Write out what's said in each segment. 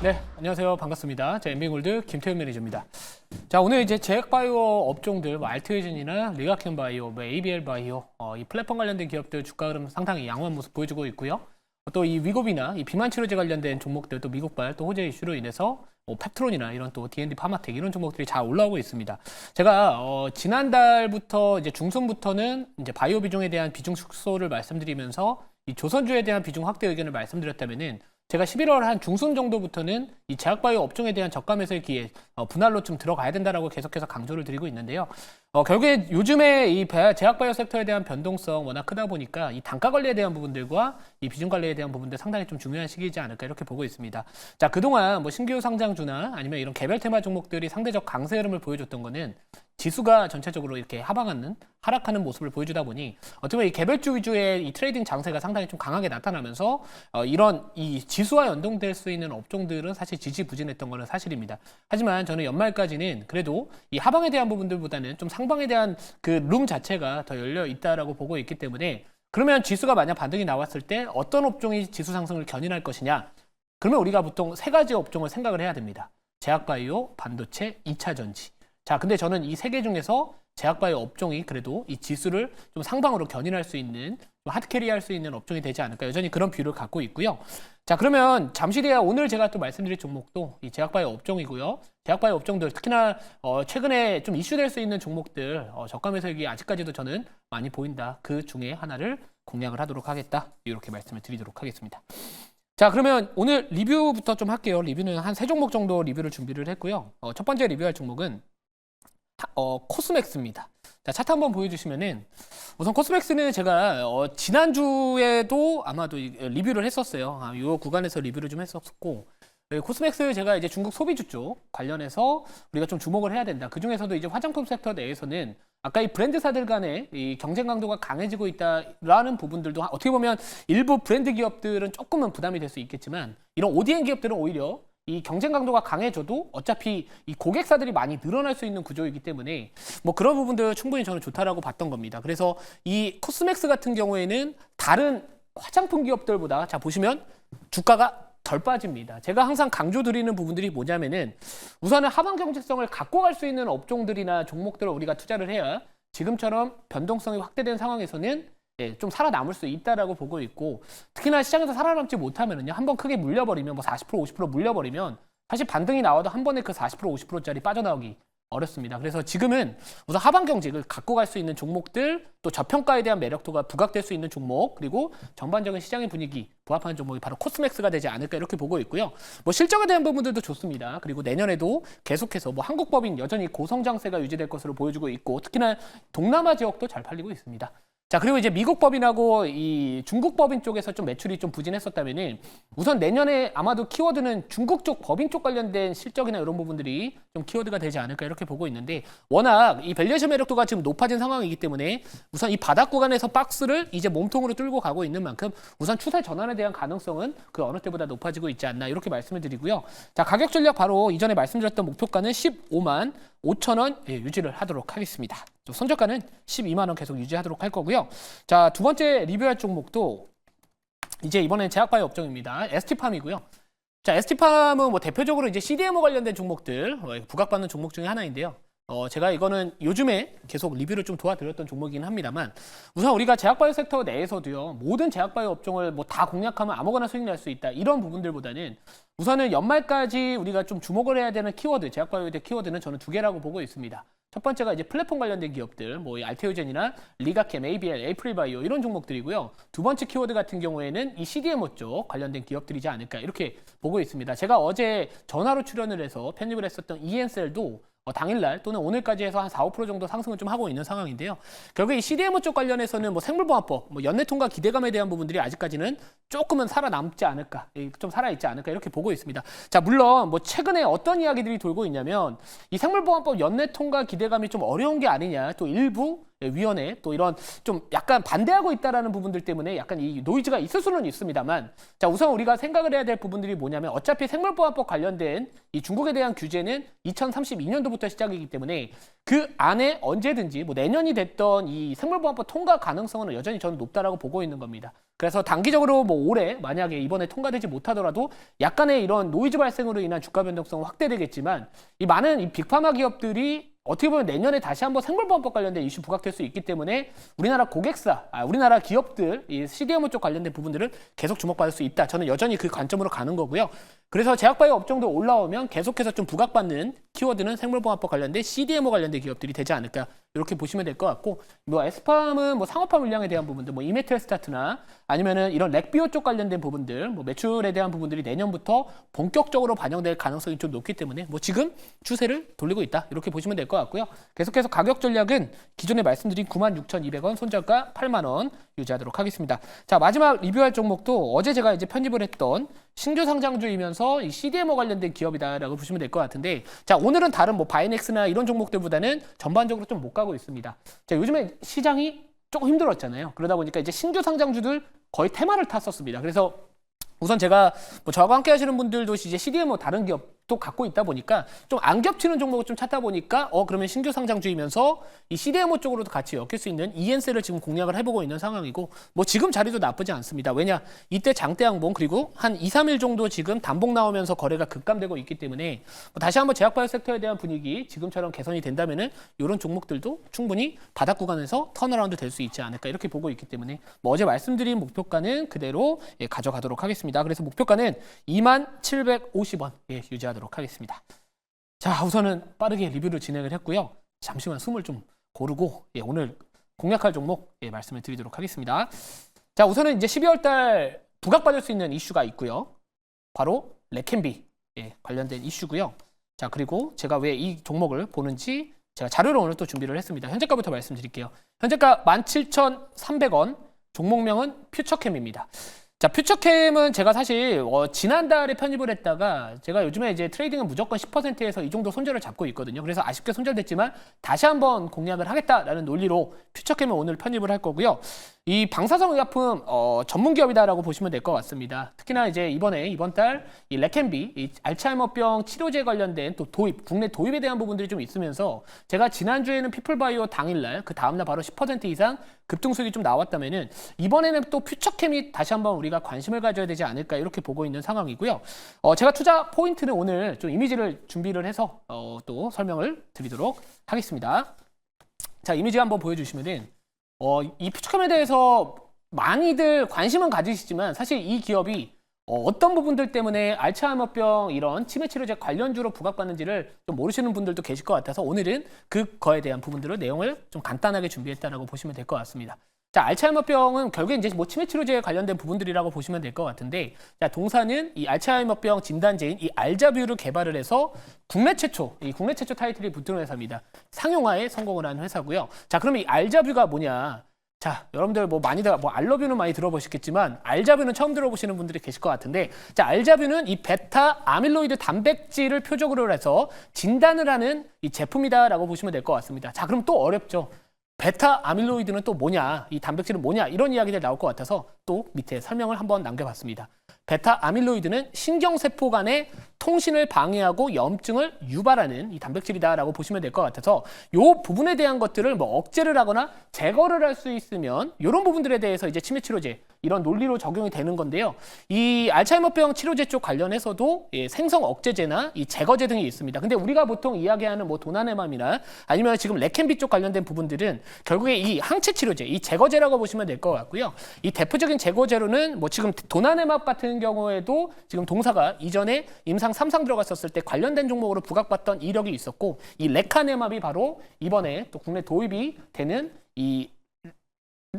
네, 안녕하세요. 반갑습니다. 자, 엠빙골드 김태훈 매니저입니다. 자, 오늘 이제 제약바이오 업종들, 뭐 알트위전이나 리가켄 바이오, 뭐 ABL 바이오, 이 플랫폼 관련된 기업들 주가 흐름 상당히 양호한 모습 보여주고 있고요. 또 이 위고비나 이 비만 치료제 관련된 종목들, 또 미국발, 또 호재 이슈로 인해서 펩트론이나 이런 또 D&D 파마텍 이런 종목들이 잘 올라오고 있습니다. 제가 지난달부터 이제 중순부터는 이제 바이오 비중에 대한 비중 축소를 말씀드리면서 이 조선주에 대한 비중 확대 의견을 말씀드렸다면은 제가 11월 한 중순 정도부터는 이 제약바이오 업종에 대한 저가 매수의 기회 분할로 좀 들어가야 된다라고 계속해서 강조를 드리고 있는데요. 결국에 요즘에 이 제약바이오 섹터에 대한 변동성 워낙 크다 보니까 이 단가 관리에 대한 부분들과 이 비중 관리에 대한 부분들 상당히 좀 중요한 시기이지 않을까 이렇게 보고 있습니다. 자, 그동안 뭐 신규 상장주나 아니면 이런 개별 테마 종목들이 상대적 강세 흐름을 보여줬던 거는 지수가 전체적으로 이렇게 하락하는 모습을 보여주다 보니 어떻게 보면 이 개별주 위주의 이 트레이딩 장세가 상당히 좀 강하게 나타나면서 이런 이 지수와 연동될 수 있는 업종들은 사실 지지부진했던 거는 사실입니다. 하지만 저는 연말까지는 그래도 이 하방에 대한 부분들보다는 좀 상방에 대한 그 룸 자체가 더 열려 있다라고 보고 있기 때문에 그러면 지수가 만약 반등이 나왔을 때 어떤 업종이 지수 상승을 견인할 것이냐? 그러면 우리가 보통 세 가지 업종을 생각을 해야 됩니다. 제약바이오, 반도체, 2차 전지. 자, 근데 저는 이 세 개 중에서 제약바이오 업종이 그래도 이 지수를 좀 상방으로 견인할 수 있는, 좀 하드캐리할 수 있는 업종이 되지 않을까 여전히 그런 뷰를 갖고 있고요. 자, 그러면 잠시 뒤에 오늘 제가 또 말씀드릴 종목도 이 제약바이오 업종이고요. 제약바이오 업종들 특히나 최근에 좀 이슈될 수 있는 종목들 저가 매수액이 아직까지도 저는 많이 보인다. 그 중에 하나를 공략을 하도록 하겠다. 이렇게 말씀을 드리도록 하겠습니다. 자, 그러면 오늘 리뷰부터 좀 할게요. 리뷰는 한 세 종목 정도 리뷰를 준비를 했고요. 첫 번째 리뷰할 종목은 코스맥스입니다. 자, 차트 한번 보여주시면은 우선 코스맥스는 제가 지난주에도 아마도 리뷰를 했었어요. 이 구간에서 리뷰를 좀 했었고 코스맥스 제가 이제 중국 소비주 쪽 관련해서 우리가 좀 주목을 해야 된다. 그 중에서도 이제 화장품 섹터 내에서는 아까 이 브랜드사들 간의 이 경쟁 강도가 강해지고 있다라는 부분들도 어떻게 보면 일부 브랜드 기업들은 조금은 부담이 될 수 있겠지만 이런 ODM 기업들은 오히려 이 경쟁 강도가 강해져도 어차피 이 고객사들이 많이 늘어날 수 있는 구조이기 때문에 뭐 그런 부분들 충분히 저는 좋다라고 봤던 겁니다. 그래서 이 코스맥스 같은 경우에는 다른 화장품 기업들보다 자 보시면 주가가 덜 빠집니다. 제가 항상 강조드리는 부분들이 뭐냐면은 우선은 하방 경제성을 갖고 갈 수 있는 업종들이나 종목들을 우리가 투자를 해야 지금처럼 변동성이 확대된 상황에서는 좀 살아남을 수 있다라고 보고 있고 특히나 시장에서 살아남지 못하면은요 한번 크게 물려버리면 뭐 40% 50% 물려버리면 사실 반등이 나와도 한 번에 그 40% 50%짜리 빠져나오기 어렵습니다. 그래서 지금은 우선 하방 경직을 갖고 갈 수 있는 종목들 또 저평가에 대한 매력도가 부각될 수 있는 종목 그리고 전반적인 시장의 분위기 부합하는 종목이 바로 코스맥스가 되지 않을까 이렇게 보고 있고요. 뭐 실적에 대한 부분들도 좋습니다. 그리고 내년에도 계속해서 뭐 한국법인 여전히 고성장세가 유지될 것으로 보여주고 있고 특히나 동남아 지역도 잘 팔리고 있습니다. 자, 그리고 이제 미국 법인하고 이 중국 법인 쪽에서 좀 매출이 좀 부진했었다면은 우선 내년에 아마도 키워드는 중국 쪽 법인 쪽 관련된 실적이나 이런 부분들이 좀 키워드가 되지 않을까 이렇게 보고 있는데 워낙 이 밸류에이션 매력도가 지금 높아진 상황이기 때문에 우선 이 바닥 구간에서 박스를 이제 몸통으로 뚫고 가고 있는 만큼 우선 추세 전환에 대한 가능성은 그 어느 때보다 높아지고 있지 않나 이렇게 말씀을 드리고요. 자, 가격 전략 바로 이전에 말씀드렸던 목표가는 15만 5천 원 유지를 하도록 하겠습니다. 손절가는 12만 원 계속 유지하도록 할 거고요. 자, 두 번째 리뷰할 종목도 이제 이번엔 제약바이오 업종입니다. ST팜이고요. 자, ST팜은 뭐 대표적으로 이제 CDMO 관련된 종목들 부각받는 종목 중에 하나인데요. 제가 이거는 요즘에 계속 리뷰를 좀 도와드렸던 종목이긴 합니다만 우선 우리가 제약바이오 섹터 내에서도요 모든 제약바이오 업종을 뭐 다 공략하면 아무거나 수익 낼 수 있다 이런 부분들보다는 우선은 연말까지 우리가 좀 주목을 해야 되는 키워드 제약바이오에 대한 키워드는 저는 두 개라고 보고 있습니다. 첫 번째가 이제 플랫폼 관련된 기업들, 뭐 알테오젠이나 리가캠, ABL, 에이프릴바이오 이런 종목들이고요. 두 번째 키워드 같은 경우에는 이 CDMO 쪽 관련된 기업들이지 않을까 이렇게 보고 있습니다. 제가 어제 전화로 출연을 해서 편집을 했었던 ENCL도 당일날 또는 오늘까지 해서 한 4, 5% 정도 상승을 좀 하고 있는 상황인데요. 결국에 이 CDMO 쪽 관련해서는 뭐 생물보안법, 뭐 연내통과 기대감에 대한 부분들이 아직까지는 조금은 살아남지 않을까, 좀 살아있지 않을까 이렇게 보고 있습니다. 자, 물론 뭐 최근에 어떤 이야기들이 돌고 있냐면 이 생물보안법 연내통과 기대감이 좀 어려운 게 아니냐, 또 일부 위원회 또 이런 좀 약간 반대하고 있다라는 부분들 때문에 약간 이 노이즈가 있을 수는 있습니다만, 자 우선 우리가 생각을 해야 될 부분들이 뭐냐면 어차피 생물보안법 관련된 이 중국에 대한 규제는 2032년도부터 시작이기 때문에 그 안에 언제든지 뭐 내년이 됐던 이 생물보안법 통과 가능성은 여전히 저는 높다라고 보고 있는 겁니다. 그래서 단기적으로 뭐 올해 만약에 이번에 통과되지 못하더라도 약간의 이런 노이즈 발생으로 인한 주가 변동성은 확대되겠지만, 이 많은 이 빅파마 기업들이 어떻게 보면 내년에 다시 한번 생물보안법 관련된 이슈 부각될 수 있기 때문에 우리나라 고객사, 우리나라 기업들, 이 CDMO 쪽 관련된 부분들은 계속 주목받을 수 있다. 저는 여전히 그 관점으로 가는 거고요. 그래서 제약바이오 업종도 올라오면 계속해서 좀 부각받는 키워드는 생물보안법 관련된 CDMO 관련된 기업들이 되지 않을까, 이렇게 보시면 될 것 같고, 뭐 에스팜은 뭐 상업화 물량에 대한 부분들, 뭐 이메텔스타트나 아니면은 이런 렉비오 쪽 관련된 부분들, 뭐 매출에 대한 부분들이 내년부터 본격적으로 반영될 가능성이 좀 높기 때문에 뭐 지금 추세를 돌리고 있다, 이렇게 보시면 될 것 같고요. 계속해서 가격 전략은 기존에 말씀드린 96,200원, 손절가 8만 원 유지하도록 하겠습니다. 자, 마지막 리뷰할 종목도 어제 제가 이제 편집을 했던 신규 상장주이면서 이 CDMO 관련된 기업이다라고 보시면 될 것 같은데, 자 오늘은 다른 뭐 바이넥스나 이런 종목들보다는 전반적으로 좀 못 가고 있습니다. 자, 요즘에 시장이 조금 힘들었잖아요. 그러다 보니까 이제 신규 상장주들 거의 테마를 탔었습니다. 그래서 우선 제가 뭐 저하고 함께 하시는 분들도 이제 CDMO 다른 기업도 갖고 있다 보니까 좀 안 겹치는 종목을 좀 찾다 보니까 그러면 신규 상장주이면서 이 CDMO 쪽으로도 같이 엮일 수 있는 ENC를 지금 공략을 해보고 있는 상황이고, 뭐 지금 자리도 나쁘지 않습니다. 왜냐, 이때 장대 양봉 그리고 한 2, 3일 정도 지금 단봉 나오면서 거래가 급감되고 있기 때문에 뭐 다시 한번 제약바이오 섹터에 대한 분위기 지금처럼 개선이 된다면은 이런 종목들도 충분히 바닥 구간에서 턴어라운드 될 수 있지 않을까, 이렇게 보고 있기 때문에 뭐 어제 말씀드린 목표가는 그대로 가져가도록 하겠습니다. 그래서 목표가는 2750원 유지하도록 하겠습니다. 자, 우선은 빠르게 리뷰를 진행을 했고요. 잠시만 숨을 좀 고르고 오늘 공략할 종목 말씀을 드리도록 하겠습니다. 자, 우선은 이제 12월 달 부각받을 수 있는 이슈가 있고요. 바로 레켄비 관련된 이슈고요. 자, 그리고 제가 왜 이 종목을 보는지 제가 자료를 오늘 또 준비를 했습니다. 현재가부터 말씀드릴게요. 현재가 17,300원, 종목명은 퓨처캠입니다. 자, 퓨처캠은 제가 사실 지난달에 편입을 했다가 제가 요즘에 이제 트레이딩은 무조건 10%에서 이 정도 손절을 잡고 있거든요. 그래서 아쉽게 손절됐지만 다시 한번 공략을 하겠다라는 논리로 퓨처캠을 오늘 편입을 할 거고요. 이 방사성 의약품 전문 기업이다라고 보시면 될 것 같습니다. 특히나 이제 이번 달 이 레켄비, 이 알츠하이머병 치료제 관련된 또 도입, 국내 도입에 대한 부분들이 좀 있으면서 제가 지난주에는 피플바이오 당일날 그 다음날 바로 10% 이상 급등수익이 좀 나왔다면은 이번에는 또 퓨처캠이 다시 한번 우리가 관심을 가져야 되지 않을까, 이렇게 보고 있는 상황이고요. 제가 투자 포인트는 오늘 좀 이미지를 준비를 해서 또 설명을 드리도록 하겠습니다. 자, 이미지 한번 보여주시면은 이 퓨처캠에 대해서 많이들 관심은 가지시지만 사실 이 기업이 어떤 부분들 때문에 알츠하이머병 이런 치매 치료제 관련주로 부각받는지를 좀 모르시는 분들도 계실 것 같아서 오늘은 그거에 대한 부분들을 내용을 좀 간단하게 준비했다라고 보시면 될 것 같습니다. 자, 알츠하이머병은 결국에 이제 뭐 치매 치료제에 관련된 부분들이라고 보시면 될 것 같은데, 자, 동사는 이 알츠하이머병 진단제인 이 알자뷰를 개발을 해서 국내 최초 타이틀이 붙은 회사입니다. 상용화에 성공을 한 회사고요. 자, 그러면 이 알자뷰가 뭐냐? 자, 여러분들 뭐 많이들 뭐 알러뷰는 많이 들어보셨겠지만 알자뷰는 처음 들어보시는 분들이 계실 것 같은데, 자, 알자뷰는 이 베타 아밀로이드 단백질을 표적으로 해서 진단을 하는 이 제품이다라고 보시면 될 것 같습니다. 자, 그럼 또 어렵죠. 베타 아밀로이드는 또 뭐냐, 이 단백질은 뭐냐, 이런 이야기들 나올 것 같아서 또 밑에 설명을 한번 남겨봤습니다. 베타 아밀로이드는 신경세포 간의 통신을 방해하고 염증을 유발하는 이 단백질이다라고 보시면 될 것 같아서 이 부분에 대한 것들을 뭐 억제를 하거나 제거를 할 수 있으면 이런 부분들에 대해서 이제 치매 치료제 이런 논리로 적용이 되는 건데요. 이 알츠하이머병 치료제 쪽 관련해서도 생성 억제제나 이 제거제 등이 있습니다. 근데 우리가 보통 이야기하는 뭐 도나네맘이나 아니면 지금 레켄비 쪽 관련된 부분들은 결국에 이 항체 치료제, 이 제거제라고 보시면 될 것 같고요. 이 대표적인 제거제로는 뭐 지금 도나네맘 같은 경우에도 지금 동사가 이전에 임상 3상 들어갔었을 때 관련된 종목으로 부각받던 이력이 있었고, 이 레카네맘이 바로 이번에 또 국내 도입이 되는 이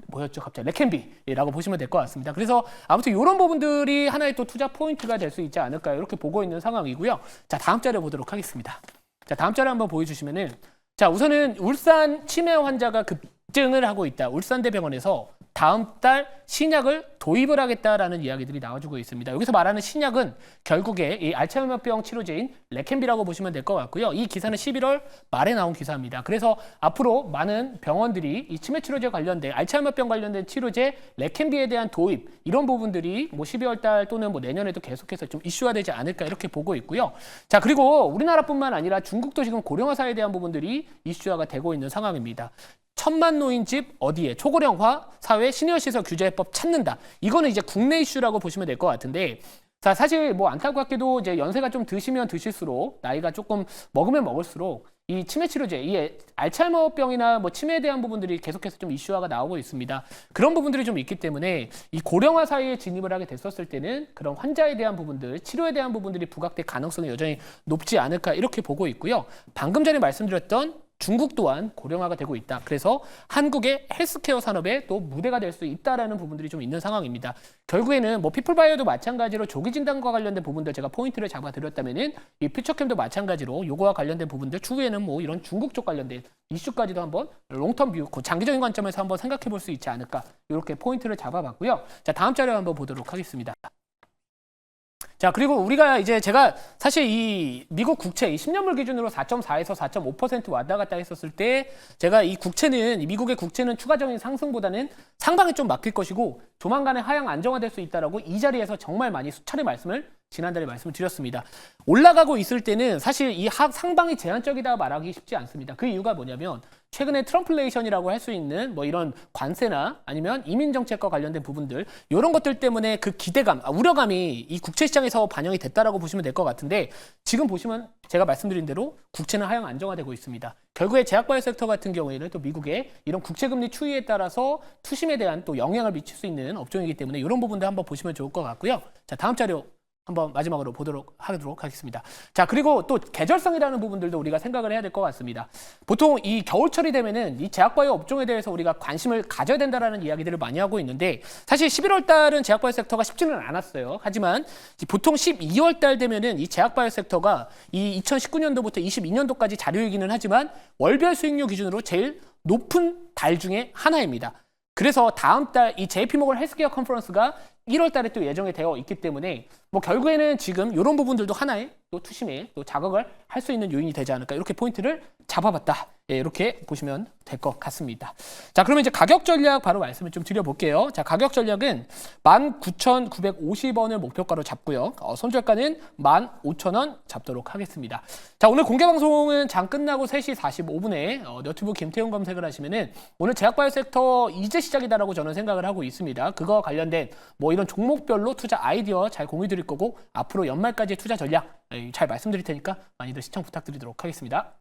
뭐였죠? 갑자기 레켄비라고 보시면 될 것 같습니다. 그래서 아무튼 이런 부분들이 하나의 또 투자 포인트가 될 수 있지 않을까, 이렇게 보고 있는 상황이고요. 자, 다음 자료 보도록 하겠습니다. 자, 다음 자료 한번 보여주시면은, 자, 우선은 울산 치매 환자가 급증을 하고 있다. 울산대병원에서 다음 달 신약을 도입을 하겠다라는 이야기들이 나와주고 있습니다. 여기서 말하는 신약은 결국에 이 알츠하이머병 치료제인 레켐비라고 보시면 될 것 같고요. 이 기사는 11월 말에 나온 기사입니다. 그래서 앞으로 많은 병원들이 이 치매 치료제 관련된 알츠하이머병 관련된 치료제 레켐비에 대한 도입 이런 부분들이 뭐 12월 달 또는 뭐 내년에도 계속해서 좀 이슈화 되지 않을까 이렇게 보고 있고요. 자, 그리고 우리나라뿐만 아니라 중국도 지금 고령화사에 대한 부분들이 이슈화가 되고 있는 상황입니다. 1000만 노인 집 어디에 초고령화 사회 시니어 시설 규제법 찾는다. 이거는 이제 국내 이슈라고 보시면 될 것 같은데, 자, 사실 뭐 안타깝게도 이제 연세가 좀 드시면 드실수록 나이가 조금 먹으면 먹을수록 이 치매 치료제, 이 알츠하이머병이나 뭐 치매에 대한 부분들이 계속해서 좀 이슈화가 나오고 있습니다. 그런 부분들이 좀 있기 때문에 이 고령화 사회에 진입을 하게 됐었을 때는 그런 환자에 대한 부분들, 치료에 대한 부분들이 부각될 가능성이 여전히 높지 않을까 이렇게 보고 있고요. 방금 전에 말씀드렸던 중국 또한 고령화가 되고 있다. 그래서 한국의 헬스케어 산업에 또 무대가 될 수 있다라는 부분들이 좀 있는 상황입니다. 결국에는 뭐 피플바이오도 마찬가지로 조기 진단과 관련된 부분들 제가 포인트를 잡아드렸다면은 이 퓨처캠도 마찬가지로 요거와 관련된 부분들 추후에는 뭐 이런 중국 쪽 관련된 이슈까지도 한번 롱텀 뷰, 장기적인 관점에서 한번 생각해 볼 수 있지 않을까 이렇게 포인트를 잡아봤고요. 자, 다음 자료 한번 보도록 하겠습니다. 자, 그리고 우리가 이제 제가 사실 이 미국 국채, 이 10년물 기준으로 4.4에서 4.5% 왔다 갔다 했었을 때 제가 이 국채는, 이 미국의 국채는 추가적인 상승보다는 상방에 좀 막힐 것이고 조만간에 하향 안정화될 수 있다라고 이 자리에서 정말 많이 수차례 지난달에 말씀을 드렸습니다. 올라가고 있을 때는 사실 이 상방이 제한적이다 말하기 쉽지 않습니다. 그 이유가 뭐냐면 최근에 트럼플레이션이라고 할 수 있는 뭐 이런 관세나 아니면 이민 정책과 관련된 부분들 이런 것들 때문에 그 기대감, 우려감이 이 국채 시장에서 반영이 됐다라고 보시면 될 것 같은데 지금 보시면 제가 말씀드린 대로 국채는 하향 안정화되고 있습니다. 결국에 제약바이오 섹터 같은 경우에는 또 미국의 이런 국채금리 추이에 따라서 투심에 대한 또 영향을 미칠 수 있는 업종이기 때문에 이런 부분들 한번 보시면 좋을 것 같고요. 자, 다음 자료 한번 마지막으로 보도록 하겠습니다. 자, 그리고 또 계절성이라는 부분들도 우리가 생각을 해야 될 것 같습니다. 보통 이 겨울철이 되면은 이 제약바이오 업종에 대해서 우리가 관심을 가져야 된다라는 이야기들을 많이 하고 있는데 사실 11월 달은 제약바이오 섹터가 쉽지는 않았어요. 하지만 보통 12월 달 되면은 이 제약바이오 섹터가 이 2019년도부터 22년도까지 자료이기는 하지만 월별 수익률 기준으로 제일 높은 달 중에 하나입니다. 그래서 다음 달 이 JP모건 헬스케어 컨퍼런스가 1월 달에 또 예정이 되어 있기 때문에 뭐 결국에는 지금 이런 부분들도 하나의 또 투심에 또 자극을 할 수 있는 요인이 되지 않을까 이렇게 포인트를 잡아봤다. 예, 이렇게 보시면 될 것 같습니다. 자, 그러면 이제 가격 전략 바로 말씀을 좀 드려볼게요. 자, 가격 전략은 19,950원을 목표가로 잡고요. 손절가는 15,000원 잡도록 하겠습니다. 자, 오늘 공개 방송은 장 끝나고 3시 45분에 너튜브 김태훈 검색을 하시면은 오늘 제약바이오 섹터 이제 시작이다라고 저는 생각을 하고 있습니다. 그거 관련된 뭐 이런 종목별로 투자 아이디어 잘 공유 드릴 거고 앞으로 연말까지 투자 전략 잘 말씀드릴 테니까 많이들 시청 부탁드리도록 하겠습니다.